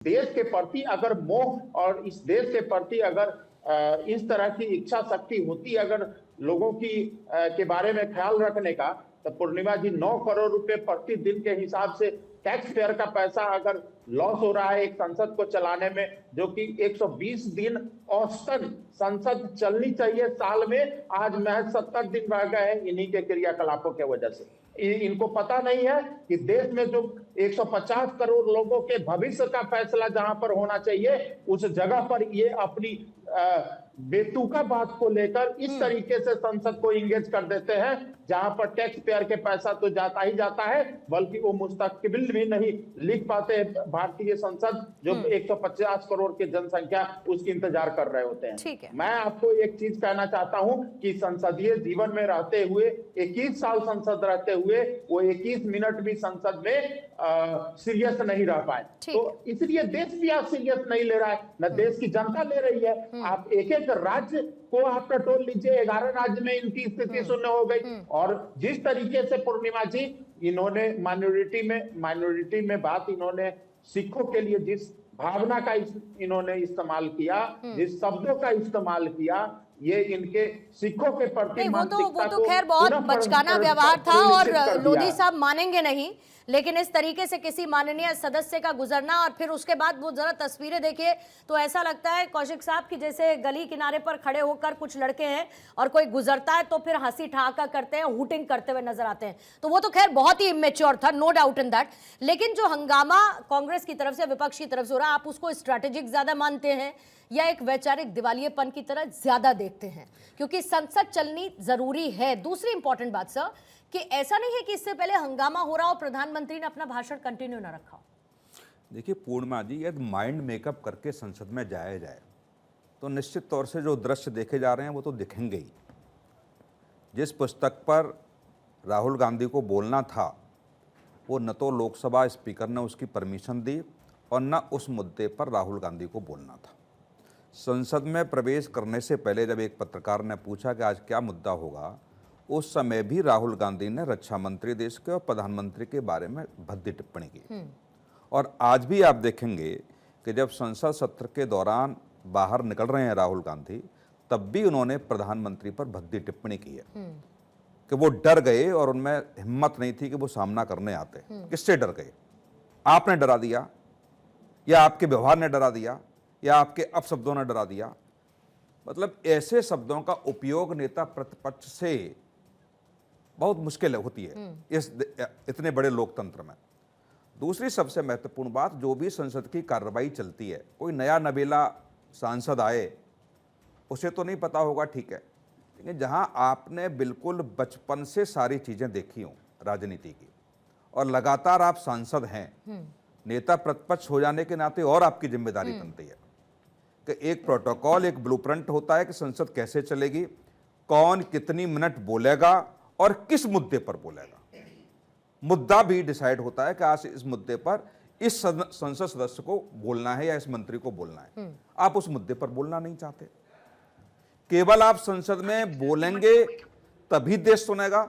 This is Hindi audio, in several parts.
देश के प्रति अगर मोह और इस देश के प्रति अगर इस तरह की इच्छा शक्ति होती, अगर लोगों की के बारे में ख्याल रखने का, तो पूर्णिमा जी 9 करोड़ रुपए प्रतिदिन के हिसाब से टैक्स पेयर का पैसा अगर लॉस हो रहा है एक संसद को चलाने में, जो कि 120 दिन औसतन संसद चलनी चाहिए साल में, आज महज 70 दिन रह गए हैं इन्हीं के क्रियाकलापों के वजह से। इनको पता नहीं है कि देश में जो 150 करोड़ लोगों के भविष्य का फैसला जहां पर होना चाहिए, उस जगह पर ये अपनी बेतुका बात को लेकर इस तरीके से संसद को इंगेज कर देते हैं, जहां पर टैक्स पेयर के पैसा तो जाता ही जाता है, बल्कि वो मुस्तकबिल भी नहीं लिख पाते भारतीय संसद, जो 150 करोड़ की जनसंख्या उसकी इंतजार कर रहे होते हैं। मैं आपको एक चीज कहना चाहता हूं कि संसदीय जीवन में रहते हुए, 21 साल संसद रहते हुए, वो 21 मिनट भी संसद में सीरियस नहीं रह पाए, तो इसलिए देश भी आप सीरियस नहीं ले रहा है, न देश की जनता ले रही है। आप एक एक राज्य को आप टटोल लीजिए, 11 राज्य में इनकी स्थिति शून्य हो गई। और जिस तरीके से पूर्णिमा जी इन्होंने माइनॉरिटी में बात, इन्होंने सिखों के लिए जिस भावना का इन्होंने इस्तेमाल किया, जिस शब्दों का इस्तेमाल किया, ये इनके सिखों के प्रति वो तो खैर बहुत बचकाना व्यवहार था और लोधी साहब मानेंगे नहीं, लेकिन इस तरीके से किसी माननीय सदस्य का गुजरना, और फिर उसके बाद वो जरा तस्वीरें देखिए तो ऐसा लगता है कौशिक साहब कि जैसे गली किनारे पर खड़े होकर कुछ लड़के हैं और कोई गुजरता है तो फिर हंसी ठहाका करते हैं, हूटिंग करते हुए नजर आते हैं। तो वो तो खैर बहुत ही इमेच्योर था, नो डाउट इन दैट। लेकिन जो हंगामा कांग्रेस की तरफ से, विपक्ष की तरफ से हो रहा है, आप उसको स्ट्रैटेजिक ज्यादा मानते हैं या एक वैचारिक दिवालियेपन की तरह ज्यादा देखते हैं? क्योंकि संसद चलनी जरूरी है। दूसरी इंपॉर्टेंट बात सर, कि ऐसा नहीं है कि इससे पहले हंगामा हो रहा हो, प्रधानमंत्री ने अपना भाषण कंटिन्यू ना रखा हो। देखिए पूर्णिमा जी, यदि माइंड मेकअप करके संसद में जाया जाए तो निश्चित तौर से जो दृश्य देखे जा रहे हैं वो तो दिखेंगे ही। जिस पुस्तक पर राहुल गांधी को बोलना था, वो न तो लोकसभा स्पीकर ने उसकी परमिशन दी और न उस मुद्दे पर राहुल गांधी को बोलना था। संसद में प्रवेश करने से पहले जब एक पत्रकार ने पूछा कि आज क्या मुद्दा होगा, उस समय भी राहुल गांधी ने रक्षा मंत्री देश के और प्रधानमंत्री के बारे में भद्दी टिप्पणी की। और आज भी आप देखेंगे कि जब संसद सत्र के दौरान बाहर निकल रहे हैं राहुल गांधी, तब भी उन्होंने प्रधानमंत्री पर भद्दी टिप्पणी की है कि वो डर गए और उनमें हिम्मत नहीं थी कि वो सामना करने आते। किससे डर गए? आपने डरा दिया, या आपके व्यवहार ने डरा दिया, या आपके अपशब्दों ने डरा दिया? मतलब ऐसे शब्दों का उपयोग नेता प्रतिपक्ष से बहुत मुश्किल होती है इस इतने बड़े लोकतंत्र में। दूसरी सबसे महत्वपूर्ण बात, जो भी संसद की कार्रवाई चलती है, कोई नया नवेला सांसद आए उसे तो नहीं पता होगा, ठीक है, लेकिन जहां आपने बिल्कुल बचपन से सारी चीजें देखी हों राजनीति की और लगातार आप सांसद हैं, नेता प्रतिपक्ष हो जाने के नाते और आपकी जिम्मेदारी बनती है कि एक प्रोटोकॉल, एक ब्लूप्रिंट होता है कि संसद कैसे चलेगी, कौन कितनी मिनट बोलेगा और किस मुद्दे पर बोलेगा। मुद्दा भी डिसाइड होता है कि आज इस मुद्दे पर इस संसद सदस्य को बोलना है या इस मंत्री को बोलना है। आप उस मुद्दे पर बोलना नहीं चाहते, केवल आप संसद में बोलेंगे तभी देश सुनेगा,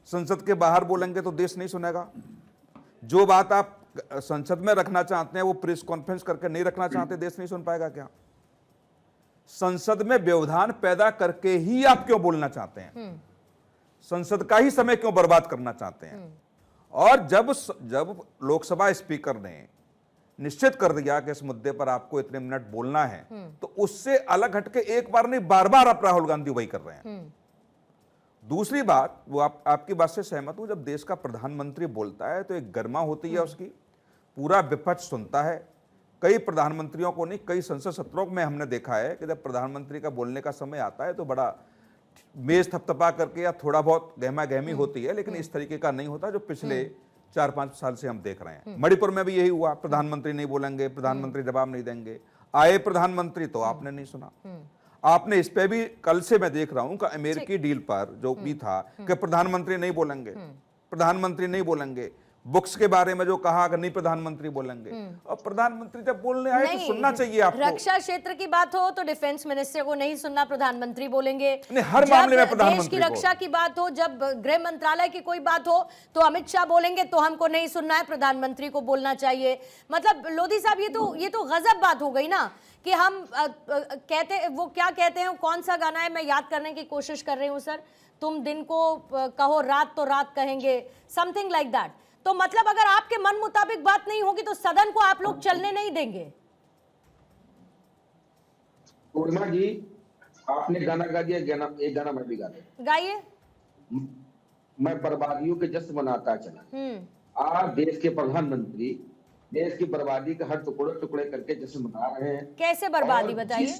संसद के बाहर बोलेंगे तो देश नहीं सुनेगा। जो बात आप संसद में रखना चाहते हैं वो प्रेस कॉन्फ्रेंस करके नहीं रखना चाहते, देश नहीं सुन पाएगा क्या? संसद में व्यवधान पैदा करके ही आप क्यों बोलना चाहते हैं? संसद का ही समय क्यों बर्बाद करना चाहते हैं? और जब लोकसभा स्पीकर ने निश्चित कर दिया कि इस मुद्दे पर आपको इतने मिनट बोलना है, तो उससे अलग हटके एक बार नहीं, बार बार आप राहुल गांधी वही कर रहे हैं। दूसरी बात, वो आपकी बात से सहमत हूं, जब देश का प्रधानमंत्री बोलता है तो एक गर्मा होती है उसकी, पूरा विपक्ष सुनता है। कई प्रधानमंत्रियों को नहीं, कई संसद सत्रों में हमने देखा है कि जब प्रधानमंत्री का बोलने का समय आता है तो बड़ा मेज थपथपा करके या थोड़ा बहुत गहमा गहमी होती है, लेकिन इस तरीके का नहीं होता जो पिछले 4-5 साल से हम देख रहे हैं। मणिपुर में भी यही हुआ, प्रधानमंत्री नहीं बोलेंगे, प्रधानमंत्री जवाब नहीं देंगे, आए प्रधानमंत्री तो आपने नहीं सुना। आपने इस पे भी, कल से मैं देख रहा हूं कि अमेरिकी डील पर जो भी था कि प्रधानमंत्री नहीं बोलेंगे, प्रधानमंत्री नहीं बोलेंगे, बुक्स के बारे में जो कहा कि नहीं प्रधानमंत्री बोलेंगे, और प्रधानमंत्री जब बोलने आए तो सुनना चाहिए आपको। रक्षा क्षेत्र की बात हो तो डिफेंस मिनिस्टर को नहीं सुनना, प्रधानमंत्री बोलेंगे। नहीं, हर मामले में प्रधानमंत्री देश की रक्षा की बात हो, जब गृह मंत्रालय की कोई बात हो तो अमित शाह बोलेंगे तो हमको नहीं सुनना है, प्रधानमंत्री को बोलना चाहिए। मतलब लोधी साहब ये तो गजब बात हो गई ना कि हम कहते, वो क्या कहते हैं, कौन सा गाना है, मैं याद करने की कोशिश कर रही हूँ सर, तुम दिन को कहो रात तो रात कहेंगे, समथिंग लाइक दैट। तो मतलब अगर आपके मन मुताबिक बात नहीं होगी तो सदन को आप लोग चलने नहीं देंगे। पूर्णिमा जी, आपने गाना गा दिया, एक गाना मैं भी गा दूं। गाइए। मैं बर्बादियों के जश्न मनाता चला। आज देश के प्रधानमंत्री देश की बर्बादी का हर टुकड़े टुकड़े करके जश्न मना रहे हैं। कैसे बर्बादी बताइए?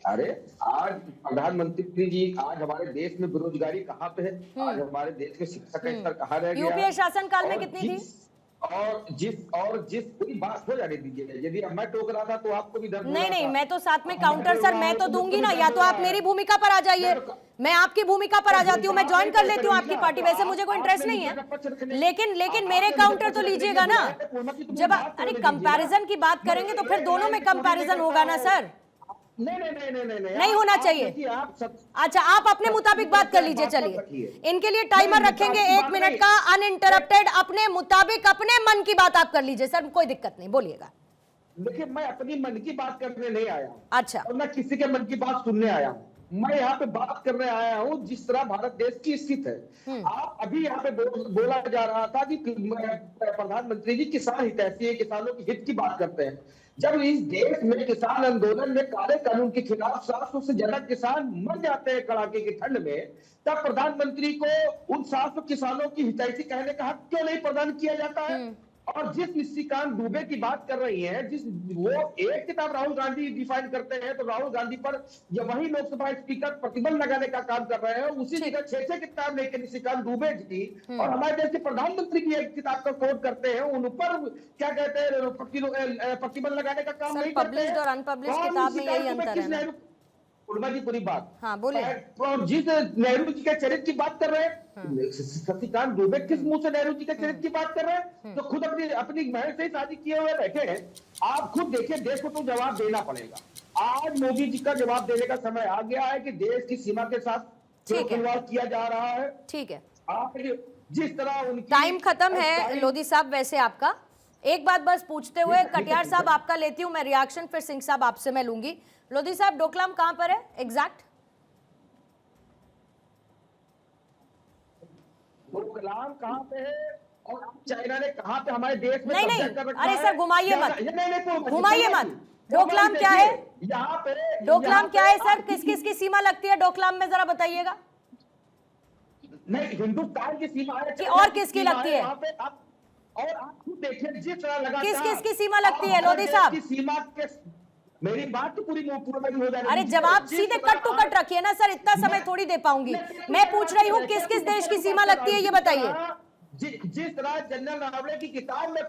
अरे आज प्रधानमंत्री जी, आज हमारे देश में बेरोजगारी कहाँ पे है, आज हमारे देश में शिक्षा का स्तर कहाँ रह गया, यूपीए शासन काल में कितनी थी? और जिस पूरी बात हो जाने दीजिए, यदि अब मैं टोक रहा था तो आपको भी दर्द हो रहा था। नहीं, मैं तो साथ में काउंटर सर मैं तो दूंगी ना, या तो आप मेरी भूमिका पर आ जाइए, मैं आपकी भूमिका पर आ जाती हूँ, मैं ज्वाइन कर लेती हूँ आपकी पार्टी, वैसे मुझे कोई इंटरेस्ट नहीं है, लेकिन मेरे काउंटर तो लीजिएगा ना। जब अरे कंपैरिजन की बात करेंगे तो फिर दोनों में कंपैरिजन होगा ना सर। नहीं होना चाहिए। अच्छा, आप अपने मुताबिक बात कर लीजिए। चलिए, इनके लिए टाइमर रखेंगे 1 मिनट का, अनइंटरप्टेड, अपने मुताबिक अपने मन की बात आप कर लीजिए सर, कोई दिक्कत नहीं, बोलिएगा। देखिए, मैं अपनी मन की बात करने नहीं आया हूं। अच्छा। और मैं किसी के मन की बात सुनने आया हूं। मैं यहाँ पे बात करने आया हूँ जिस तरह भारत देश की स्थिति है। आप अभी यहाँ पे बोला जा रहा था कि प्रधानमंत्री जी किसान हितैषी है, किसानों के हित की बात करते हैं। जब इस देश में किसान आंदोलन में काले कानून के खिलाफ 700 से ज्यादा किसान मर जाते हैं कड़ाके की ठंड में, तब प्रधानमंत्री को उन 700 किसानों की हितैषी कहने का हक क्यों नहीं प्रदान किया जाता है? और जिस निशिकांत दुबे की बात कर रही हैं, वो एक किताब राहुल गांधी डिफाइन करते हैं, तो राहुल गांधी पर वही लोकसभा स्पीकर प्रतिबंध लगाने का काम कर रहे हैं। उसी जगह 6 किताब लेकर निशिकांत दुबे जी और हमारे देश के प्रधानमंत्री की एक किताब का कोट करते हैं, उन पर क्या कहते हैं, प्रतिबंध लगाने का काम नहीं करते। पब्लिश्ड और अनपब्लिश्ड किताब में यही अंतर है ना। उर्मा जी, पूरी बात। हाँ, बोलिए। जिस नेहरू जी के चरित्र की बात कर रहे हैं, शशिकांत दुबे किस मुंह से नेहरू जी के चरित्र की बात कर रहे हैं? तो खुद अपनी बहन से शादी किए हुए बैठे हैं। आप खुद देखिए, देश को तो जवाब देना पड़ेगा। आज मोदी जी का जवाब देने का समय आ गया है कि देश की सीमा के साथ खिलवाड़ किया जा रहा है। ठीक है, आप जिस तरह उनकी टाइम खत्म है लोधी साहब। वैसे आपका एक बात बस पूछते हुए, कटियार साहब आपका लेती हूँ मैं रिएक्शन, फिर सिंह साहब आपसे मैं लूंगी। लोधी साहब, डोकलाम कहां पर है एग्जैक्ट? डोकलाम कहां पे है और चाइना ने कहां पे हमारे देश में नहीं, अरे सर घुमाइए मत, घुमाइए मत। डोकलाम क्या है यहाँ पे? डोकलाम क्या है सर? किस किस की सीमा लगती है डोकलाम में, जरा बताइएगा। नहीं, हिंदुस्तान की सीमा है और किसकी लगती है? और आप खुद देखिए, जिस तरह लगा किस किस की सीमा लगती है लोधी साहब? सीमा के, मेरी बात तो पूरी हो जाएगी। अरे जवाब सीधे कट टू कट रखिए ना सर, इतना समय थोड़ी दे पाऊंगी। मैं पूछ रही हूँ किस किस देश की सीमा लगती है, ये बताइए। जिस तरह जनरल नरवणे की किताब में